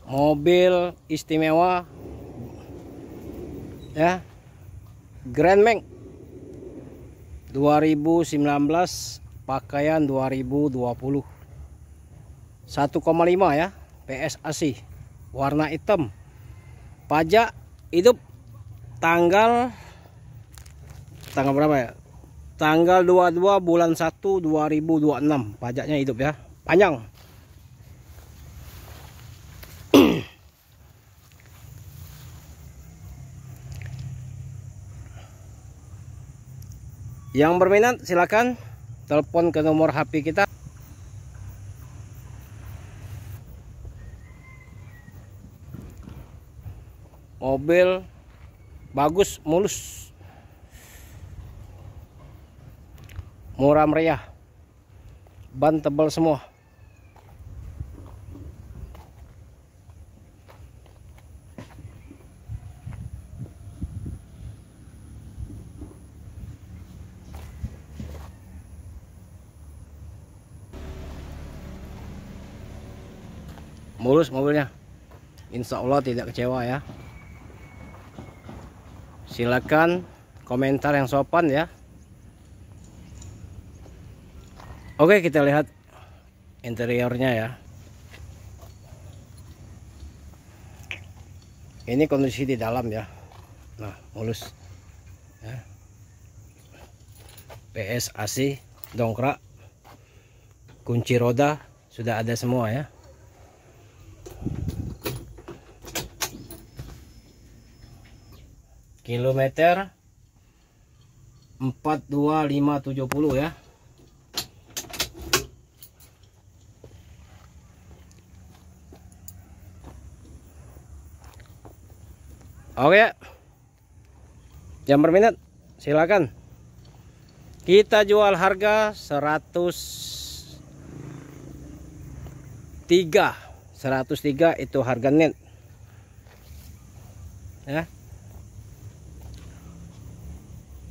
mobil istimewa ya, Grand Max 2019, pakaian 2020, 1,5 ya, PSAC, warna hitam, pajak hidup tanggal berapa ya, tanggal 22 bulan 1 2026, pajaknya hidup ya, panjang. Yang berminat silakan telepon ke nomor HP kita. Mobil bagus, mulus, murah meriah, ban tebal semua. Mulus mobilnya, insya Allah tidak kecewa ya. Silakan komentar yang sopan ya. Oke, kita lihat interiornya ya. Ini kondisi di dalam ya. Nah, mulus ya. PSAC, dongkrak, kunci roda sudah ada semua ya. Kilometer 42570 ya. Oke ya, yang berminat silakan. Kita jual harga 103 itu harga net ya.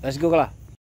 Let's go lah.